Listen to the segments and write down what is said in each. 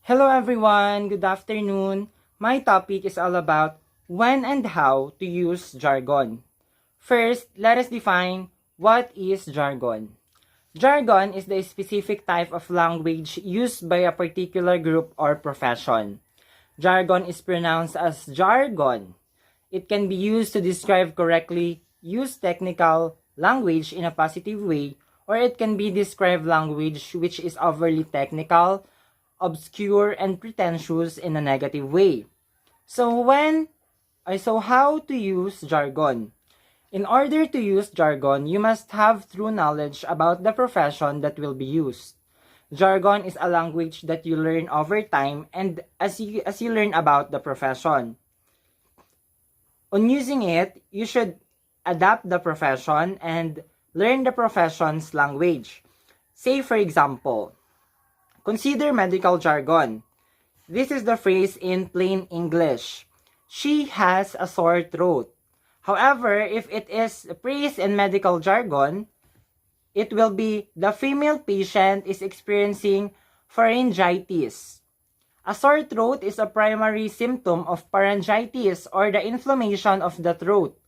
Hello everyone, good afternoon. My topic is all about when and how to use jargon. First, let us define what is jargon. Jargon is the specific type of language used by a particular group or profession. Jargon is pronounced as jargon. It can be used to describe correctly used technical language in a positive way, or it can be described language which is overly technical, obscure, and pretentious in a negative way. So how to use jargon? In order to use jargon, you must have true knowledge about the profession that will be used. Jargon is a language that you learn over time and as you learn about the profession. On using it, you should adapt the profession and learn the profession's language. Say for example, consider medical jargon. This is the phrase in plain English. She has a sore throat. However, if it is phrase in medical jargon, it will be the female patient is experiencing pharyngitis. A sore throat is a primary symptom of pharyngitis or the inflammation of the throat.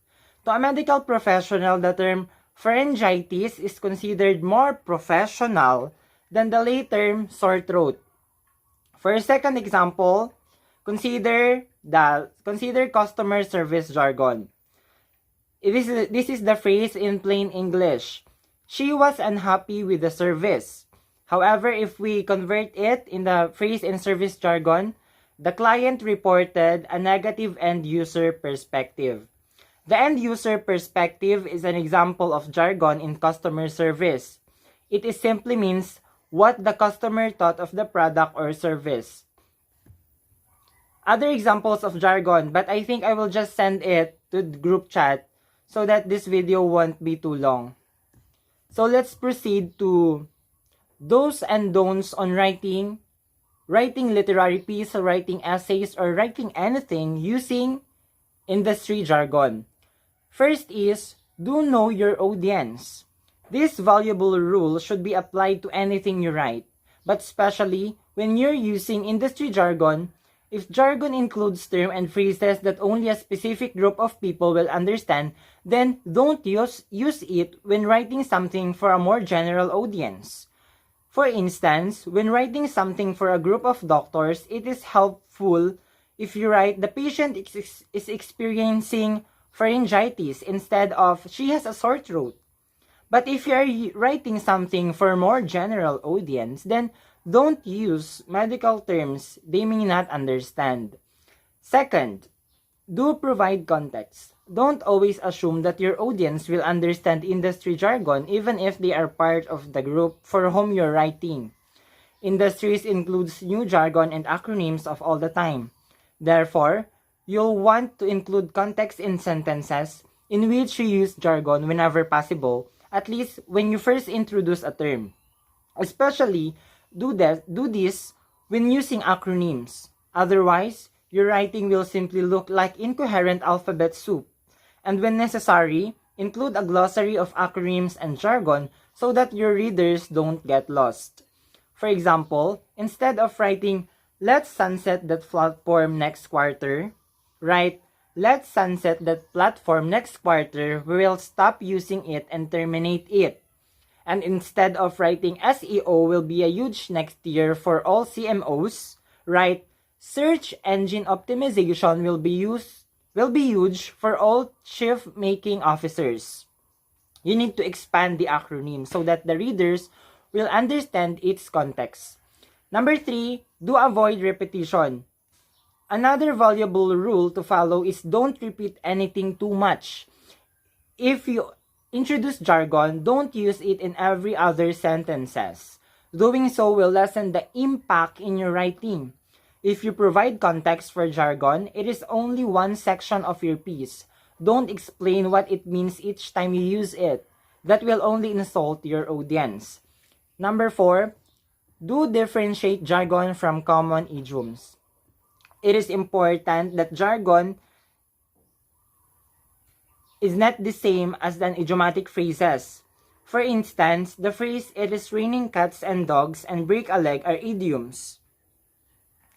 To a medical professional, the term pharyngitis is considered more professional than the lay term sore throat. For a second example, consider customer service jargon. This is the phrase in plain English. She was unhappy with the service. However, if we convert it in the phrase in service jargon, the client reported a negative end-user perspective. The end-user perspective is an example of jargon in customer service. It simply means what the customer thought of the product or service. Other examples of jargon, but I think I will just send it to the group chat so that this video won't be too long. So let's proceed to do's and don'ts on writing literary piece, writing essays, or writing anything using industry jargon. First is, do know your audience. This valuable rule should be applied to anything you write, but especially when you're using industry jargon. If jargon includes terms and phrases that only a specific group of people will understand, then don't use it when writing something for a more general audience. For instance, when writing something for a group of doctors, it is helpful if you write the patient is experiencing pharyngitis instead of she has a sore throat. But if you are writing something for a more general audience, then don't use medical terms they may not understand. Second, do provide context. Don't always assume that your audience will understand industry jargon even if they are part of the group for whom you're writing. Industries includes new jargon and acronyms of all the time. Therefore, you'll want to include context in sentences in which you use jargon whenever possible, at least when you first introduce a term. Especially, do this when using acronyms. Otherwise, your writing will simply look like incoherent alphabet soup. And when necessary, include a glossary of acronyms and jargon so that your readers don't get lost. For example, instead of writing, let's sunset that platform next quarter, write, let's sunset that platform next quarter, we will stop using it and terminate it. And instead of writing SEO will be a huge next year for all CMOs, write search engine optimization will be huge for all chief making officers. You need to expand the acronym so that the readers will understand its context. Number 3, do avoid repetition. Another valuable rule to follow is don't repeat anything too much. If you introduce jargon, don't use it in every other sentences. Doing so will lessen the impact in your writing. If you provide context for jargon, it is only one section of your piece. Don't explain what it means each time you use it. That will only insult your audience. Number 4, do differentiate jargon from common idioms. It is important that jargon is not the same as the idiomatic phrases. For instance, the phrase, it is raining cats and dogs and break a leg are idioms.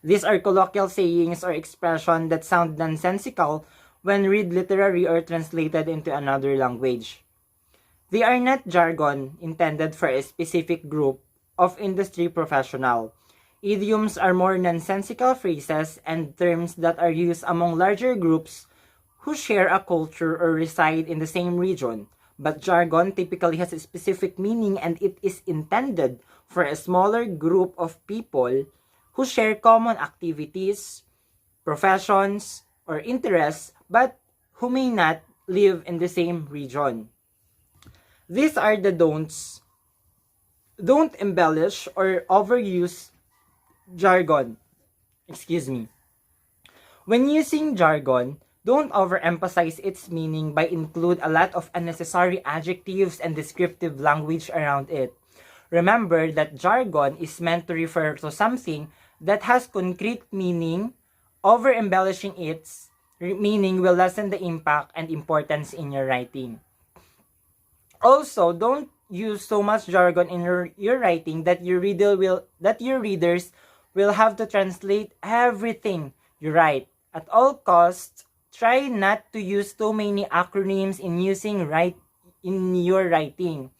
These are colloquial sayings or expressions that sound nonsensical when read literary or translated into another language. They are not jargon intended for a specific group of industry professional. Idioms are more nonsensical phrases and terms that are used among larger groups who share a culture or reside in the same region. But jargon typically has a specific meaning and it is intended for a smaller group of people who share common activities, professions, or interests but who may not live in the same region. These are the don'ts. Don't embellish or overuse jargon. Excuse me. When using jargon, don't overemphasize its meaning by include a lot of unnecessary adjectives and descriptive language around it. Remember that jargon is meant to refer to something that has concrete meaning. Over-embellishing its meaning will lessen the impact and importance in your writing. Also, don't use so much jargon in your writing that your readers will have to translate everything you write. At all costs, try not to use too many acronyms in your writing.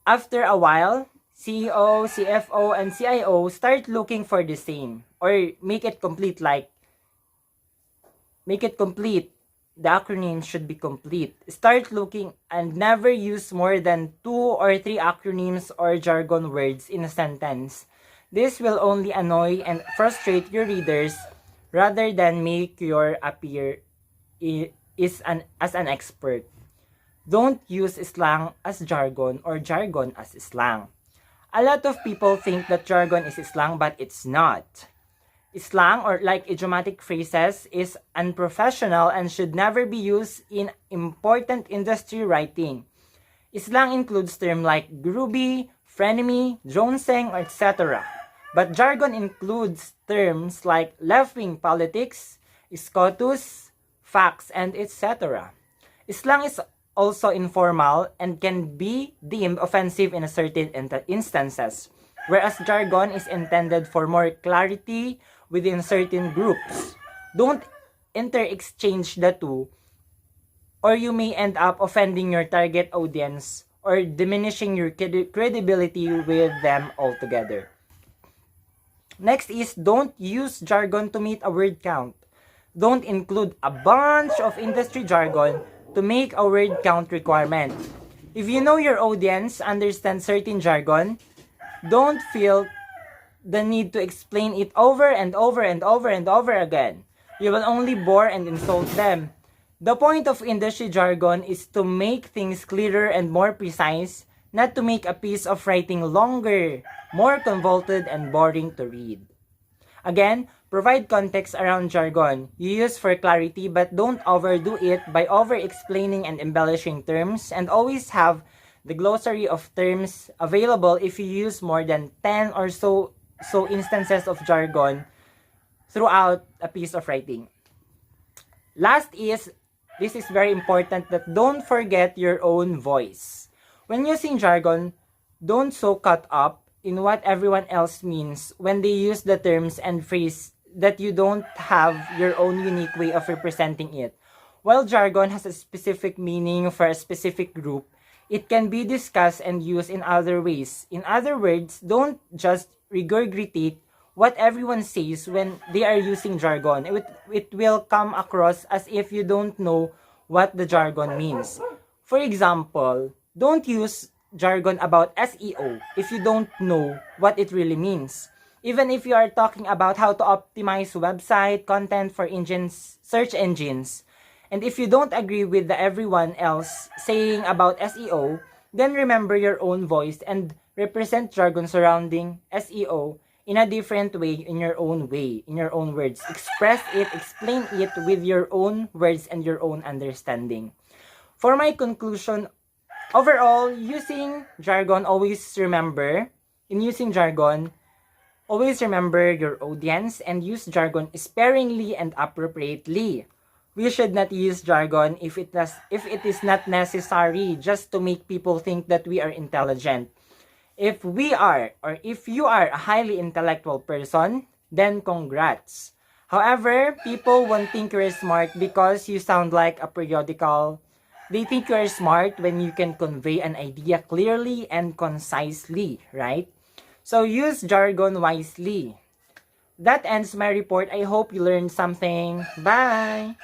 After a while, CEO, CFO, and CIO start looking for the same or make it complete. The acronym should be complete. Start looking and never use more than 2 or 3 acronyms or jargon words in a sentence. This will only annoy and frustrate your readers rather than make you appear as an expert. Don't use slang as jargon or jargon as slang. A lot of people think that jargon is slang, but it's not. Slang or like idiomatic phrases is unprofessional and should never be used in important industry writing. Slang includes terms like groovy, frenemy, jonesing, etc. But jargon includes terms like left-wing politics, SCOTUS, facts, and etc. Slang is also informal and can be deemed offensive in certain instances, whereas jargon is intended for more clarity within certain groups. Don't interexchange the two, or you may end up offending your target audience or diminishing your credibility with them altogether. Next is don't use jargon to meet a word count. Don't include a bunch of industry jargon to make a word count requirement. If you know your audience understands certain jargon, don't feel the need to explain it over and over and over and over again. You will only bore and insult them. The point of industry jargon is to make things clearer and more precise, not to make a piece of writing longer, more convoluted, and boring to read. Again, provide context around jargon you use for clarity, but don't overdo it by over-explaining and embellishing terms, and always have the glossary of terms available if you use more than 10 or so instances of jargon throughout a piece of writing. Last is, this is very important, that don't forget your own voice. When using jargon, don't so caught up in what everyone else means when they use the terms and phrase that you don't have your own unique way of representing it. While jargon has a specific meaning for a specific group, it can be discussed and used in other ways. In other words, don't just regurgitate what everyone says when they are using jargon. It will come across as if you don't know what the jargon means. For example, don't use jargon about SEO if you don't know what it really means. Even if you are talking about how to optimize website content for search engines, and if you don't agree with the everyone else saying about SEO, then remember your own voice and represent jargon surrounding SEO in a different way, in your own words. Express it, explain it with your own words and your own understanding. For my conclusion, overall, using jargon, always remember your audience and use jargon sparingly and appropriately. We should not use jargon if it is not necessary just to make people think that we are intelligent. If we are, or if you are a highly intellectual person, then congrats. However, people won't think you're smart because you sound like a periodical. They think you're smart when you can convey an idea clearly and concisely, right? So use jargon wisely. That ends my report. I hope you learned something. Bye!